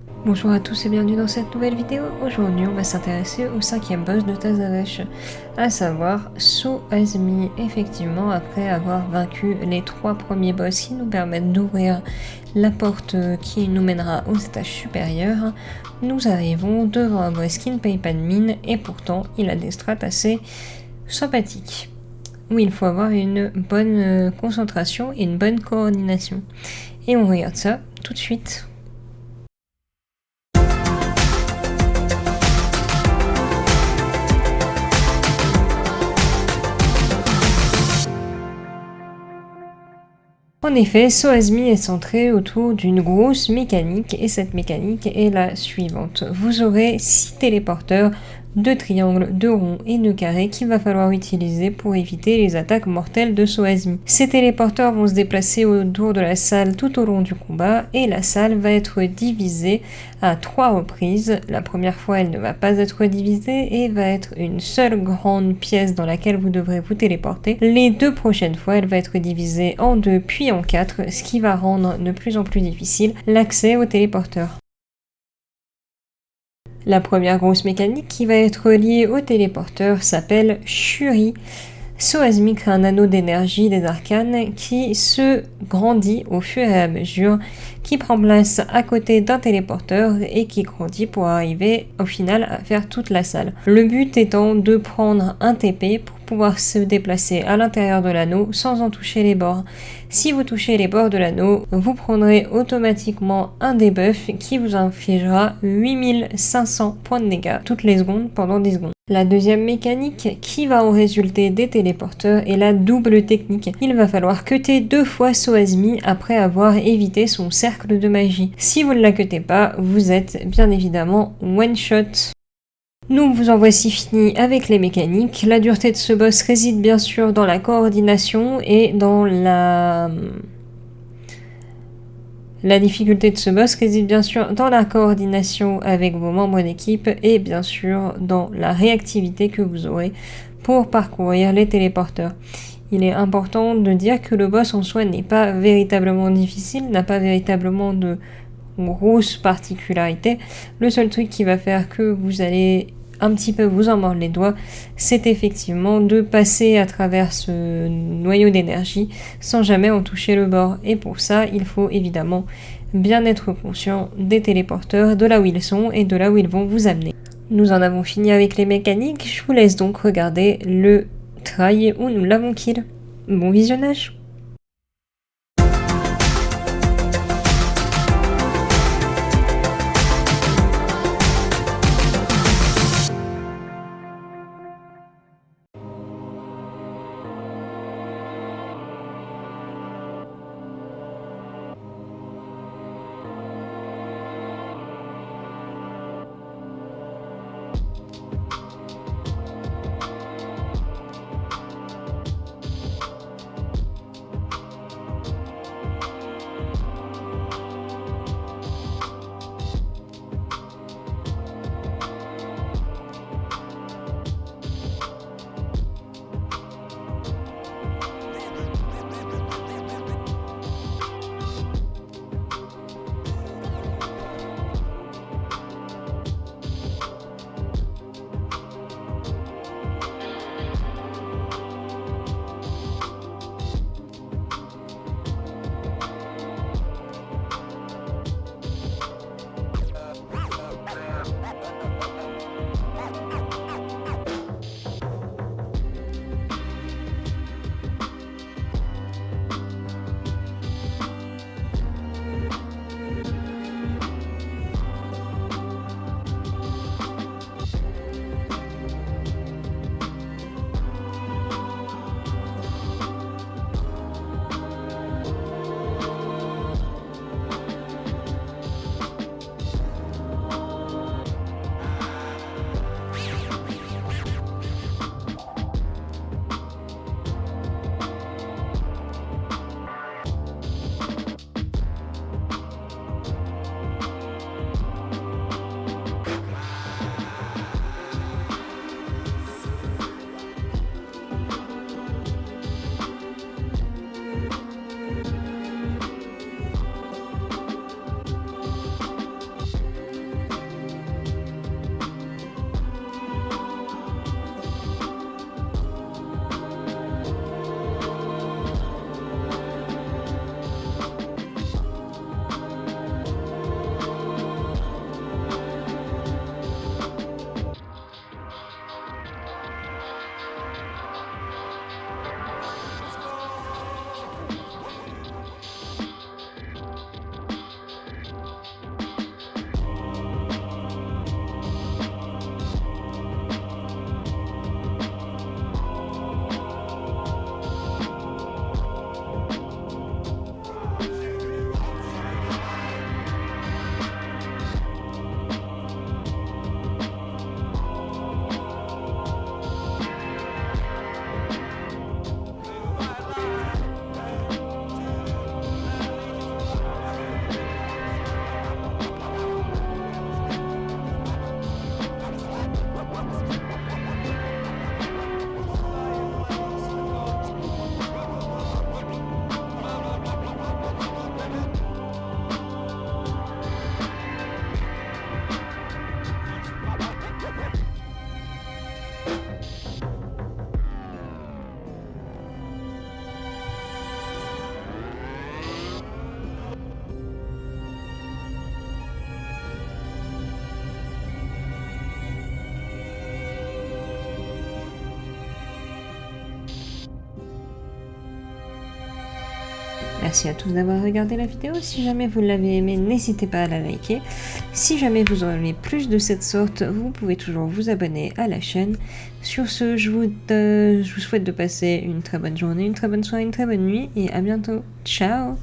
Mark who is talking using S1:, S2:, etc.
S1: Bonjour à tous et bienvenue dans cette nouvelle vidéo. Aujourd'hui on va s'intéresser au cinquième boss de Tazavesh, à savoir So-Azmi. Effectivement, après avoir vaincu les 3 premiers boss qui nous permettent d'ouvrir la porte qui nous mènera aux étages supérieurs, nous arrivons devant un boss qui ne paye pas de mine et pourtant il a des strats assez sympathiques, où il faut avoir une bonne concentration et une bonne coordination. Et on regarde ça tout de suite. En effet, So-Azmi est centré autour d'une grosse mécanique et cette mécanique est la suivante. Vous aurez 6 téléporteurs de triangles, de ronds et de carrés qu'il va falloir utiliser pour éviter les attaques mortelles de So-Azmi. Ces téléporteurs vont se déplacer autour de la salle tout au long du combat et la salle va être divisée à 3 reprises. La première fois, elle ne va pas être divisée et va être une seule grande pièce dans laquelle vous devrez vous téléporter. Les 2 prochaines fois, elle va être divisée en 2 puis en 4, ce qui va rendre de plus en plus difficile l'accès aux téléporteurs. La première grosse mécanique qui va être liée au téléporteur s'appelle Shuri. So-Azmi crée un anneau d'énergie des arcanes qui se grandit au fur et à mesure, qui prend place à côté d'un téléporteur et qui grandit pour arriver au final à faire toute la salle. Le but étant de prendre un TP pour pouvoir se déplacer à l'intérieur de l'anneau sans en toucher les bords. Si vous touchez les bords de l'anneau, vous prendrez automatiquement un debuff qui vous infligera 8500 points de dégâts toutes les secondes pendant 10 secondes. La deuxième mécanique qui va en résulter des téléporteurs est la double technique. Il va falloir cutter 2 fois So-Azmi après avoir évité son cercle de magie. Si vous ne la cuttez pas, vous êtes bien évidemment one shot. Donc vous en voici fini avec les mécaniques. La dureté de ce boss réside bien sûr dans la coordination et dans la difficulté de ce boss réside bien sûr dans la coordination avec vos membres d'équipe et bien sûr dans la réactivité que vous aurez pour parcourir les téléporteurs. Il est important de dire que le boss en soi n'est pas véritablement difficile, n'a pas véritablement de grosses particularités. Le seul truc qui va faire que vous allez un petit peu vous en mordre les doigts, c'est effectivement de passer à travers ce noyau d'énergie sans jamais en toucher le bord. Et pour ça, il faut évidemment bien être conscient des téléporteurs, de là où ils sont et de là où ils vont vous amener. Nous en avons fini avec les mécaniques, je vous laisse donc regarder le try où nous l'avons kill. Bon visionnage! Merci à tous d'avoir regardé la vidéo. Si jamais vous l'avez aimé, n'hésitez pas à la liker. Si jamais vous en aimez plus de cette sorte, vous pouvez toujours vous abonner à la chaîne. Sur ce, je vous souhaite de passer une très bonne journée, une très bonne soirée, une très bonne nuit et à bientôt. Ciao!